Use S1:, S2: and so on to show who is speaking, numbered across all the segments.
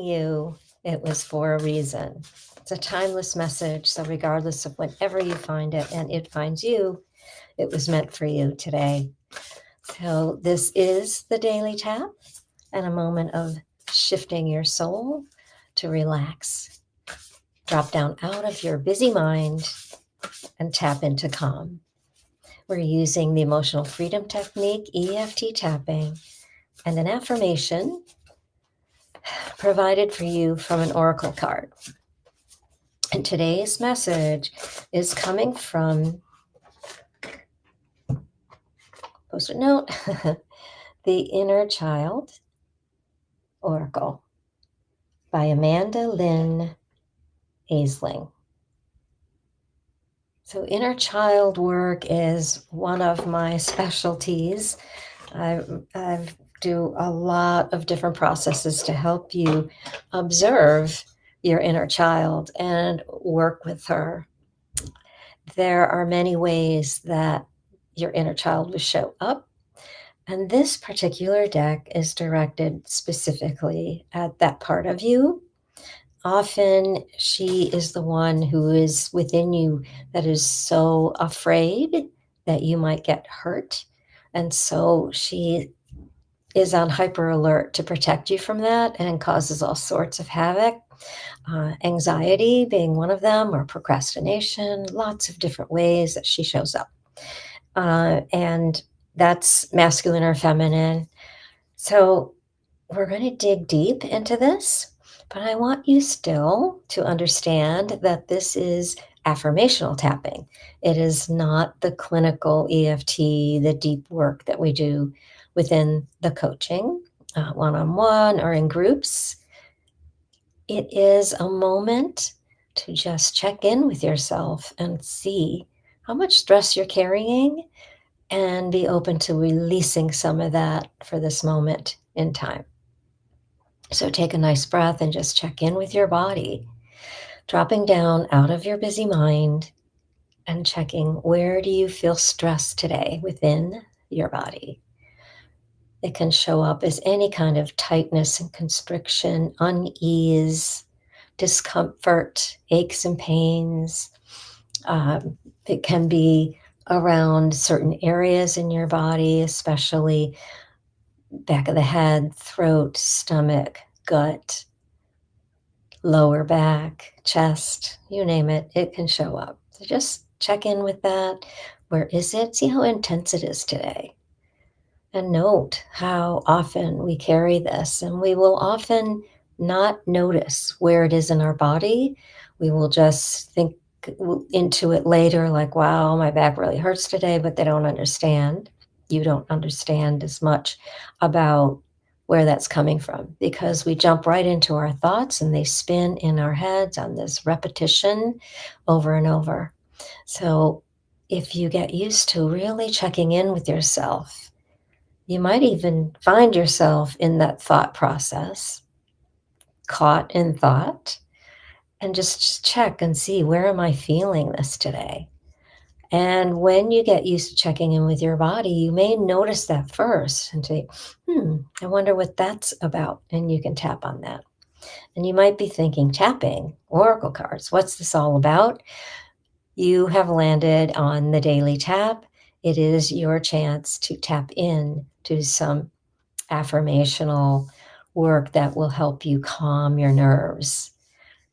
S1: you, it was for a reason. It's a timeless message, so regardless of whenever you find it and it finds you, it was meant for you today. So this is the Daily Tap and a moment of shifting your soul to relax. Drop down out of your busy mind and tap into calm. We're using the emotional freedom technique, EFT tapping, and an affirmation provided for you from an oracle card. And today's message is coming from, post-it note, The Inner Child Oracle by Amanda Lynn Aisling. So inner child work is one of my specialties. I do a lot of different processes to help you observe your inner child and work with her. There are many ways that your inner child will show up, and this particular deck is directed specifically at that part of you. Often she is the one who is within you that is so afraid that you might get hurt. And so she is on hyper alert to protect you from that and causes all sorts of havoc. Anxiety being one of them, or procrastination, lots of different ways that she shows up. And that's masculine or feminine. So we're going to dig deep into this. But I want you still to understand that this is affirmational tapping. It is not the clinical EFT, the deep work that we do within the coaching, one-on-one or in groups. It is a moment to just check in with yourself and see how much stress you're carrying and be open to releasing some of that for this moment in time. So take a nice breath and just check in with your body, dropping down out of your busy mind and checking, where do you feel stress today within your body? It can show up as any kind of tightness and constriction, unease, discomfort, aches and pains. It can be around certain areas in your body, especially back of the head, throat, stomach, gut, lower back, chest, you name it, it can show up. So just check in with that. Where is it? See how intense it is today. And note how often we carry this, and we will often not notice where it is in our body. We will just think into it later, like, wow, my back really hurts today, but they don't understand. You don't understand as much about where that's coming from, because we jump right into our thoughts and they spin in our heads on this repetition over and over. So if you get used to really checking in with yourself, you might even find yourself in that thought process, caught in thought, and just check and see, where am I feeling this today? And when you get used to checking in with your body, you may notice that first and say, I wonder what that's about. And you can tap on that. And you might be thinking, tapping, oracle cards, what's this all about? You have landed on the Daily Tap. It is your chance to tap in to some affirmational work that will help you calm your nerves.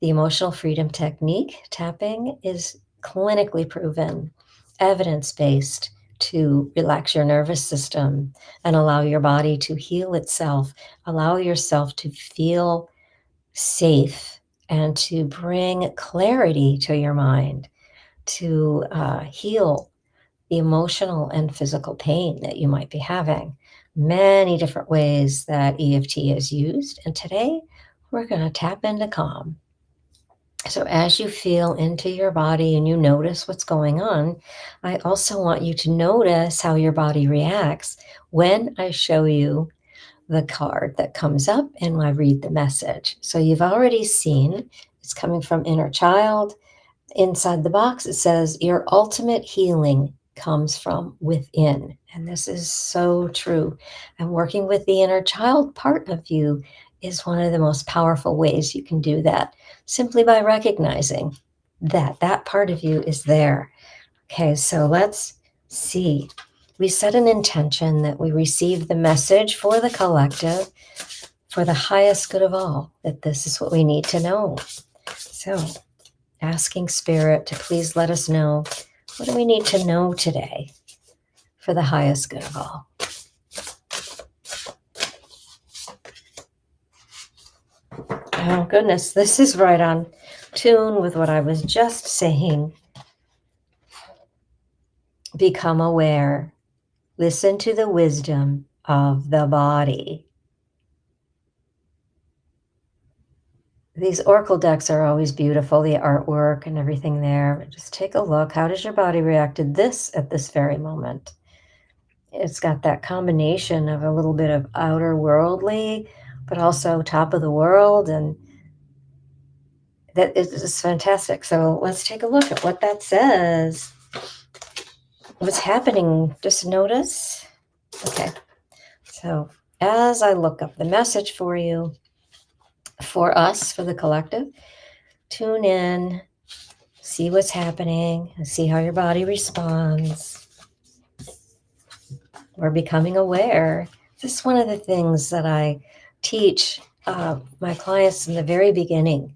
S1: The emotional freedom technique, tapping, is clinically proven, evidence-based, to relax your nervous system and allow your body to heal itself, allow yourself to feel safe, and to bring clarity to your mind, to heal the emotional and physical pain that you might be having. Many different ways that EFT is used. And today we're going to tap into calm. So as you feel into your body and you notice what's going on, I also want you to notice how your body reacts when I show you the card that comes up and I read the message. So you've already seen it's coming from Inner Child. Inside the box, it says, your ultimate healing comes from within. And this is so true. And working with the inner child part of you is one of the most powerful ways you can do that, simply by recognizing that that part of you is there. Okay, so let's see. We set an intention that we receive the message for the collective, for the highest good of all, that this is what we need to know. So, asking Spirit to please let us know, what do we need to know today for the highest good of all? Oh, goodness, this is right on tune with what I was just saying. Become aware. Listen to the wisdom of the body. These oracle decks are always beautiful, the artwork and everything there. Just take a look. How does your body react to this at this very moment? It's got that combination of a little bit of outer worldly, but also top of the world, and that is fantastic. So let's take a look at what that says. What's happening? Just notice. Okay. So as I look up the message for you, for us, for the collective, tune in, see what's happening, and see how your body responds. We're becoming aware. This is one of the things that I teach my clients in the very beginning,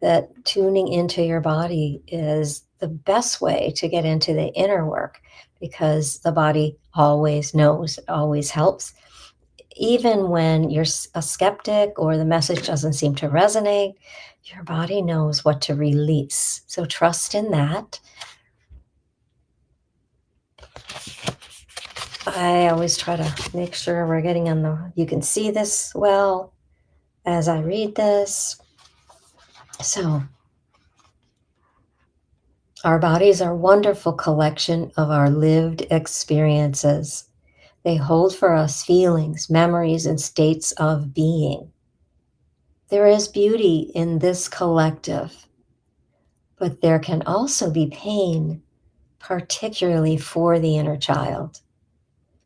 S1: that tuning into your body is the best way to get into the inner work, because the body always knows, it always helps. Even when you're a skeptic or the message doesn't seem to resonate, your body knows what to release. So trust in that. I always try to make sure we're getting on you can see this well as I read this. So, our bodies are a wonderful collection of our lived experiences. They hold for us feelings, memories, and states of being. There is beauty in this collective, but there can also be pain, particularly for the inner child.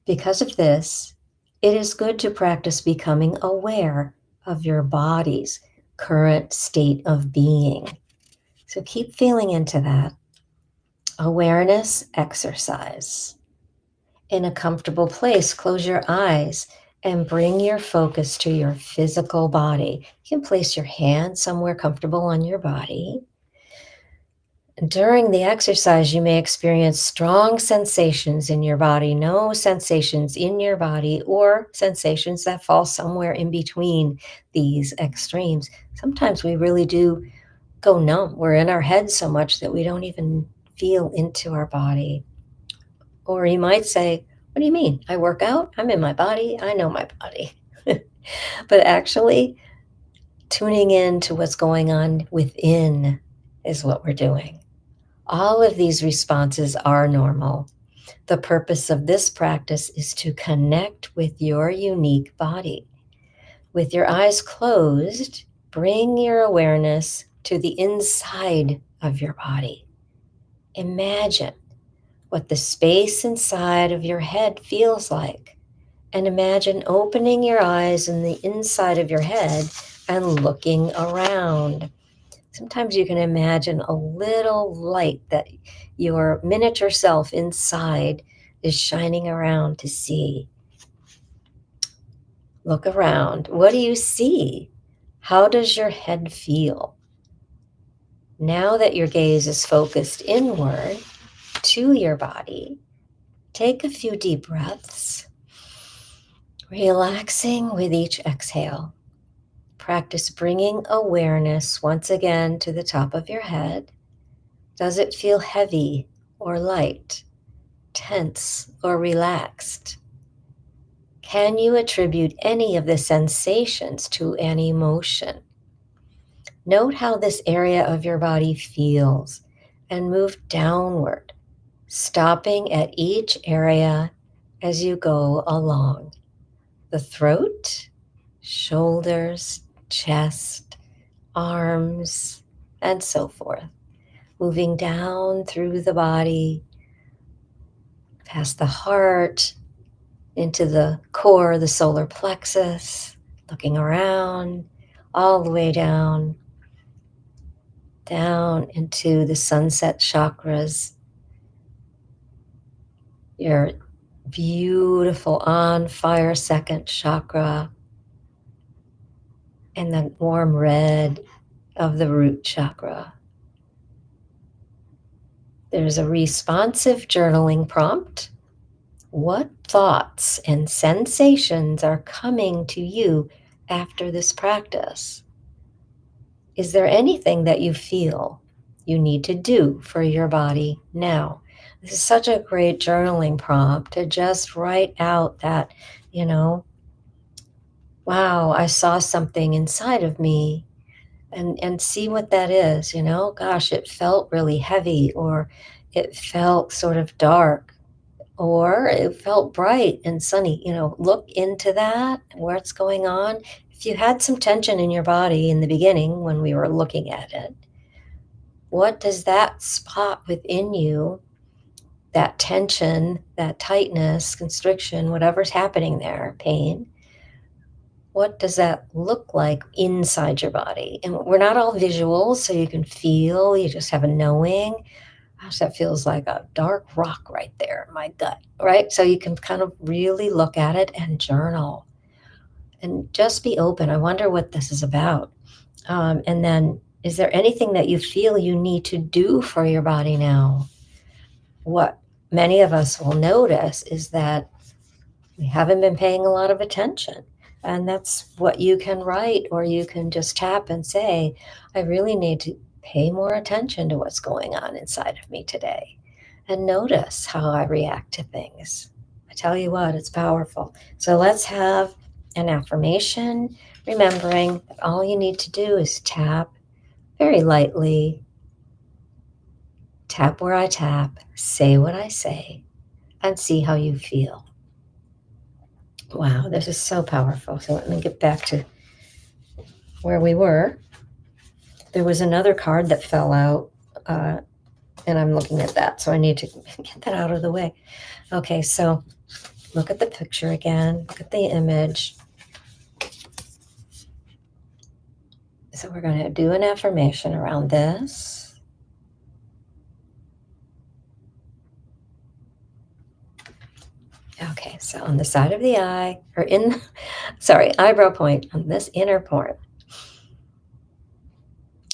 S1: Because of this, it is good to practice becoming aware of your body's current state of being. So keep feeling into that. Awareness exercise. In a comfortable place, close your eyes and bring your focus to your physical body. You can place your hand somewhere comfortable on your body. During the exercise, you may experience strong sensations in your body, no sensations in your body, or sensations that fall somewhere in between these extremes. Sometimes we really do go numb. We're in our head so much that we don't even feel into our body. Or you might say, what do you mean? I work out, I'm in my body, I know my body. But actually, tuning in to what's going on within is what we're doing. All of these responses are normal. The purpose of this practice is to connect with your unique body. With your eyes closed, bring your awareness to the inside of your body. Imagine what the space inside of your head feels like, and imagine opening your eyes in the inside of your head and looking around. Sometimes you can imagine a little light that your miniature self inside is shining around to see. Look around. What do you see? How does your head feel? Now that your gaze is focused inward to your body, take a few deep breaths, relaxing with each exhale. Practice bringing awareness once again to the top of your head. Does it feel heavy or light, tense or relaxed? Can you attribute any of the sensations to an emotion? Note how this area of your body feels and move downward, stopping at each area as you go along. The throat, shoulders, chest, arms, and so forth. Moving down through the body, past the heart, into the core, the solar plexus, looking around, all the way down into the sunset chakras, your beautiful on fire second chakra, and the warm red of the root chakra. There's a responsive journaling prompt. What thoughts and sensations are coming to you after this practice? Is there anything that you feel you need to do for your body now? This is such a great journaling prompt to just write out that, wow, I saw something inside of me, and see what that is, gosh, it felt really heavy, or it felt sort of dark, or it felt bright and sunny. Look into that, what's going on. If you had some tension in your body in the beginning when we were looking at it, what does that spot within you, that tension, that tightness, constriction, whatever's happening there, pain, what does that look like inside your body? And we're not all visual, so you can feel, you just have a knowing. Gosh, that feels like a dark rock right there in my gut, right? So you can kind of really look at it and journal and just be open. I wonder what this is about. And then, is there anything that you feel you need to do for your body now? What many of us will notice is that we haven't been paying a lot of attention. And that's what you can write, or you can just tap and say, I really need to pay more attention to what's going on inside of me today and notice how I react to things. I tell you what, it's powerful. So let's have an affirmation, remembering that all you need to do is tap very lightly, tap where I tap, say what I say, and see how you feel. Wow, this is so powerful. So let me get back to where we were. There was another card that fell out, and I'm looking at that, so I need to get that out of the way. Okay, so look at the picture again. Look at the image. So we're going to do an affirmation around this. Okay, so on the side of the eye, or eyebrow point, on this inner point,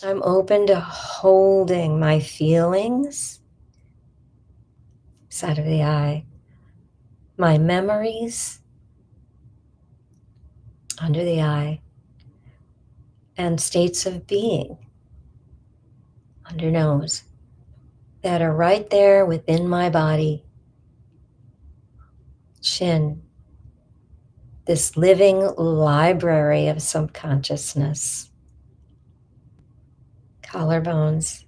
S1: I'm open to holding my feelings, side of the eye, my memories, under the eye, and states of being, under nose, that are right there within my body, chin, this living library of subconsciousness, collarbones.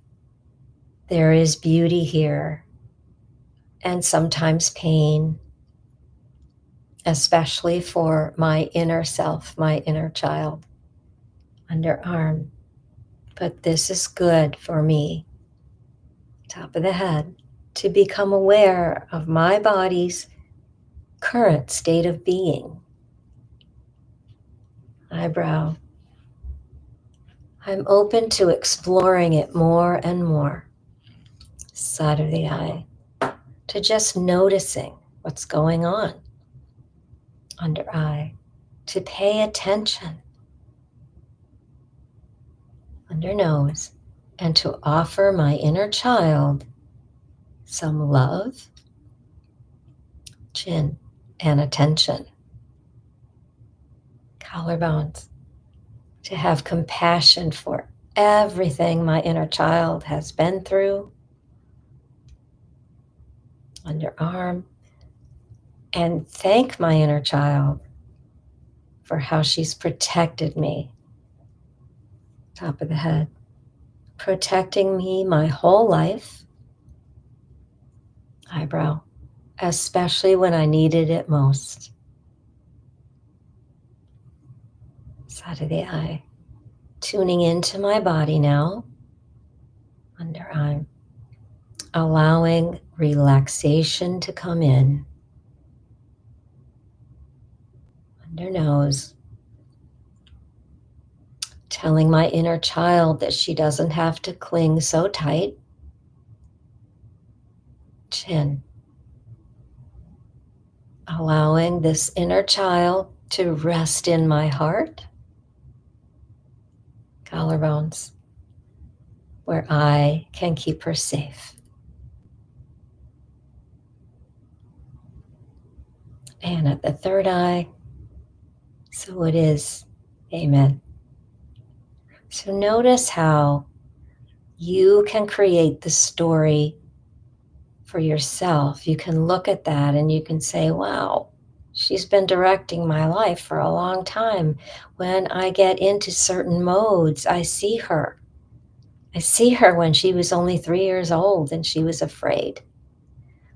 S1: There is beauty here, and sometimes pain, especially for my inner self, my inner child, underarm. But this is good for me, top of the head, to become aware of my body's current state of being. Eyebrow. I'm open to exploring it more and more. Side of the eye. To just noticing what's going on. Under eye. To pay attention. Under nose. And to offer my inner child some love, chin, and attention. Collarbones. To have compassion for everything my inner child has been through. Underarm. And thank my inner child for how she's protected me. Top of the head. Protecting me my whole life. Eyebrow. Especially when I needed it most. Side of the eye. Tuning into my body now. Underarm. Allowing relaxation to come in. Under nose. telling my inner child that she doesn't have to cling so tight. Chin. Allowing this inner child to rest in my heart. Collarbones, where I can keep her safe. And at the third eye, so it is. Amen. So notice how you can create the story for yourself. You can look at that and you can say, wow, she's been directing my life for a long time. When I get into certain modes, I see her. I see her when she was only 3 years old and she was afraid.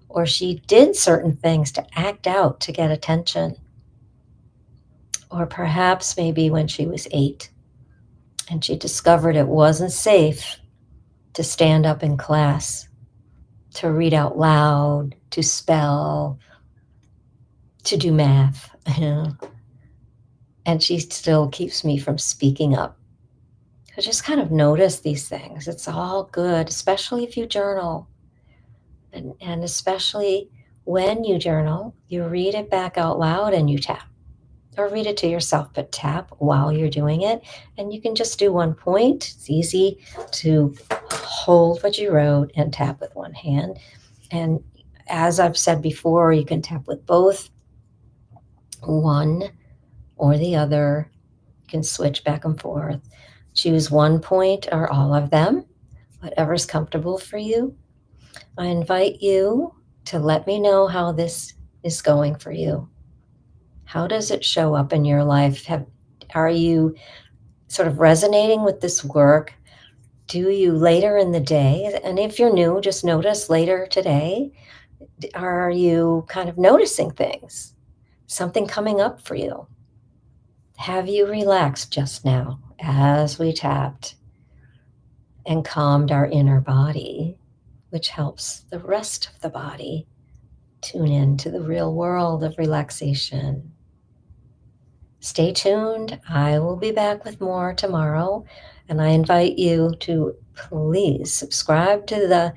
S1: Or she did certain things to act out to get attention. Or perhaps maybe when she was 8 and she discovered it wasn't safe to stand up in class, to read out loud, to spell, to do math. And she still keeps me from speaking up. So just kind of notice these things. It's all good, especially if you journal. And especially when you journal, you read it back out loud and you tap. Or read it to yourself, but tap while you're doing it. And you can just do one point. It's easy to hold what you wrote and tap with one hand. And as I've said before, you can tap with both, one or the other. You can switch back and forth. Choose one point or all of them, whatever's comfortable for you. I invite you to let me know how this is going for you. How does it show up in your life? Are you sort of resonating with this work? Do you later in the day, and if you're new, just notice later today, are you kind of noticing things? Something coming up for you? Have you relaxed just now as we tapped and calmed our inner body, which helps the rest of the body tune into the real world of relaxation? Stay tuned. I will be back with more tomorrow. And I invite you to please subscribe to the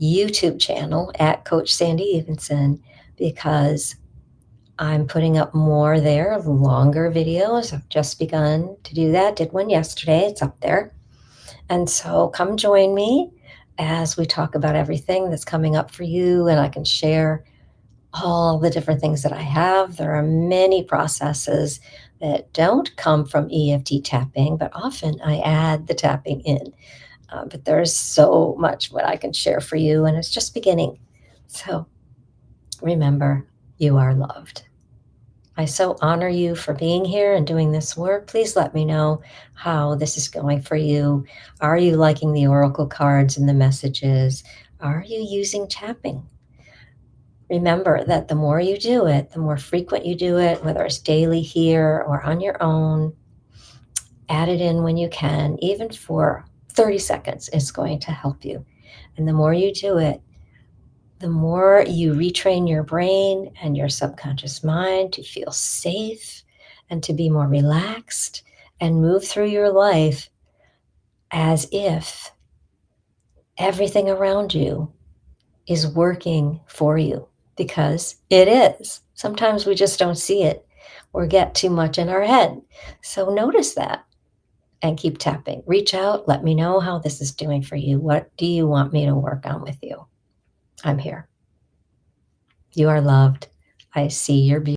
S1: YouTube channel at Coach Sandy Evenson, because I'm putting up more there, longer videos. I've just begun to do that. Did one yesterday. It's up there. And so come join me as we talk about everything that's coming up for you, and I can share all the different things that I have. There are many processes that don't come from EFT tapping, but often I add the tapping in. But there's so much what I can share for you, and it's just beginning. So remember, you are loved. I so honor you for being here and doing this work. Please let me know how this is going for you. Are you liking the oracle cards and the messages? Are you using tapping? Remember that the more you do it, the more frequent you do it, whether it's daily here or on your own, add it in when you can, even for 30 seconds, it's going to help you. And the more you do it, the more you retrain your brain and your subconscious mind to feel safe and to be more relaxed and move through your life as if everything around you is working for you, because it is. Sometimes we just don't see it or get too much in our head. So notice that and keep tapping. Reach out. Let me know how this is doing for you. What do you want me to work on with you? I'm here. You are loved. I see your beauty.